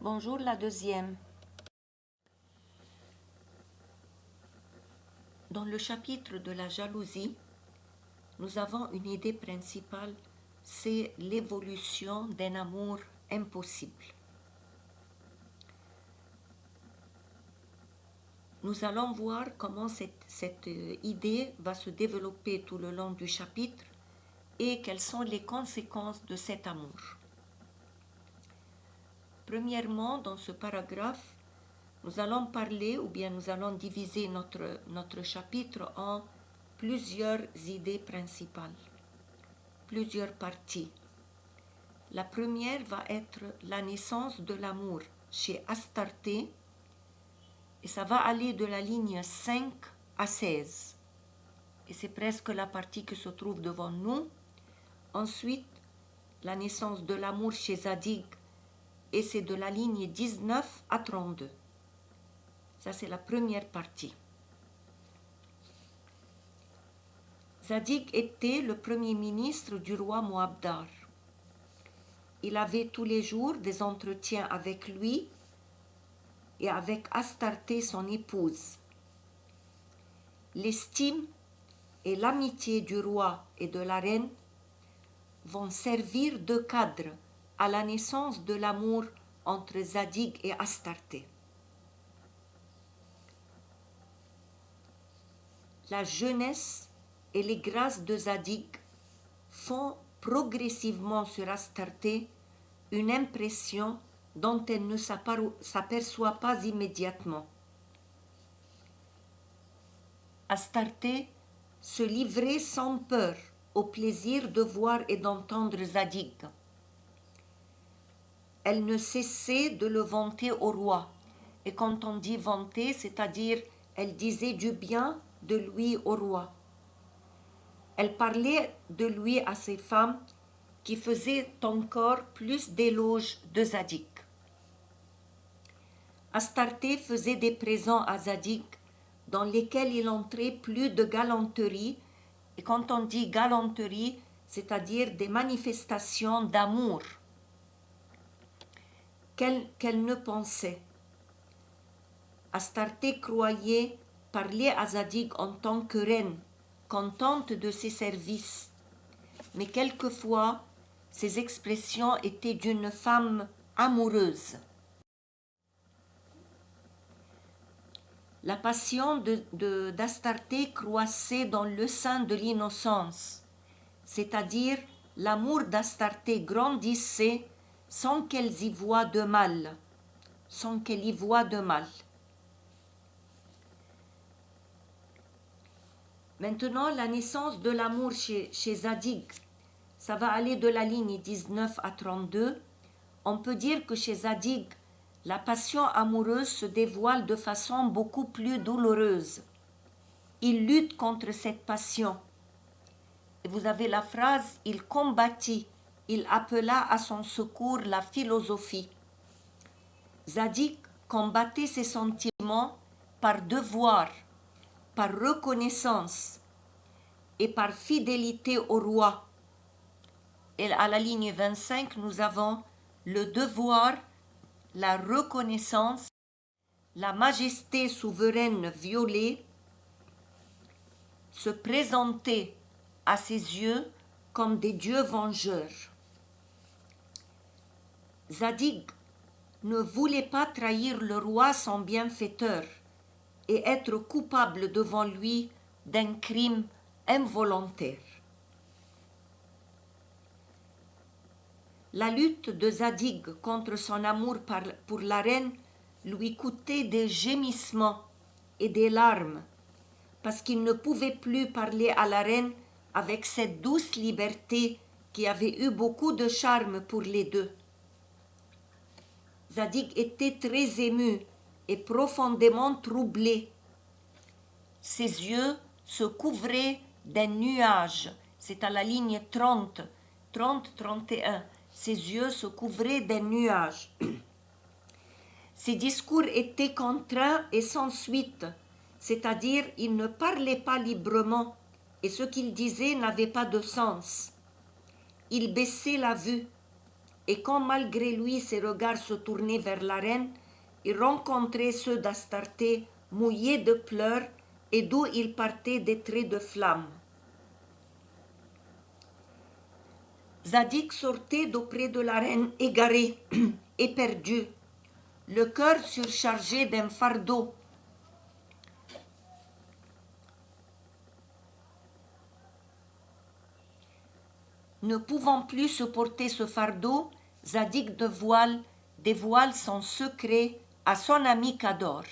Bonjour la deuxième. Dans le chapitre de la jalousie, nous avons une idée principale, c'est l'évolution d'un amour impossible. Nous allons voir comment cette idée va se développer tout le long du chapitre et quelles sont les conséquences de cet amour. Premièrement, dans ce paragraphe, nous allons parler ou bien nous allons diviser notre chapitre en plusieurs idées principales, plusieurs parties. La première va être la naissance de l'amour chez Astarté et ça va aller de la ligne 5 à 16. Et c'est presque la partie qui se trouve devant nous. Ensuite, la naissance de l'amour chez Zadig et c'est de la ligne 19 à 32. Ça, c'est la première partie. Zadig était le premier ministre du roi Moabdar. Il avait tous les jours des entretiens avec lui et avec Astarté, son épouse. L'estime et l'amitié du roi et de la reine vont servir de cadre à la naissance de l'amour entre Zadig et Astarté. La jeunesse et les grâces de Zadig font progressivement sur Astarté une impression dont elle ne s'aperçoit pas immédiatement. Astarté se livrait sans peur au plaisir de voir et d'entendre Zadig. Elle ne cessait de le vanter au roi. Et quand on dit vanter, c'est-à-dire elle disait du bien de lui au roi. Elle parlait de lui à ses femmes qui faisaient encore plus d'éloges de Zadig. Astarté faisait des présents à Zadig dans lesquels il entrait plus de galanterie. Et quand on dit galanterie, c'est-à-dire des manifestations d'amour qu'elle ne pensait. Astarté croyait parler à Zadig en tant que reine, contente de ses services. Mais quelquefois, ces expressions étaient d'une femme amoureuse. La passion d'Astarté croissait dans le sein de l'innocence, c'est-à-dire l'amour d'Astarté grandissait sans qu'elle y voie de mal, sans qu'elle y voie de mal. Maintenant, la naissance de l'amour chez Zadig, ça va aller de la ligne 19 à 32. On peut dire que chez Zadig, la passion amoureuse se dévoile de façon beaucoup plus douloureuse. Il lutte contre cette passion. Et vous avez la phrase « il combattit », il appela à son secours la philosophie. Zadig combattait ses sentiments par devoir, par reconnaissance et par fidélité au roi. Et à la ligne 25, nous avons le devoir, la reconnaissance, la majesté souveraine violée, se présenter à ses yeux comme des dieux vengeurs. Zadig ne voulait pas trahir le roi son bienfaiteur et être coupable devant lui d'un crime involontaire. La lutte de Zadig contre son amour pour la reine lui coûtait des gémissements et des larmes, parce qu'il ne pouvait plus parler à la reine avec cette douce liberté qui avait eu beaucoup de charme pour les deux. Zadig était très ému et profondément troublé. Ses yeux se couvraient d'un nuage. C'est à la ligne 30, 31. Ses yeux se couvraient d'un nuage. Ses discours étaient contraints et sans suite, c'est-à-dire il ne parlait pas librement et ce qu'il disait n'avait pas de sens. Il baissait la vue. Et quand malgré lui ses regards se tournaient vers la reine, il rencontrait ceux d'Astarté mouillés de pleurs et d'où il partait des traits de flamme. Zadig sortait d'auprès de la reine égaré, éperdu, le cœur surchargé d'un fardeau. Ne pouvant plus supporter ce fardeau, Zadig dévoile son secret à son ami Cador.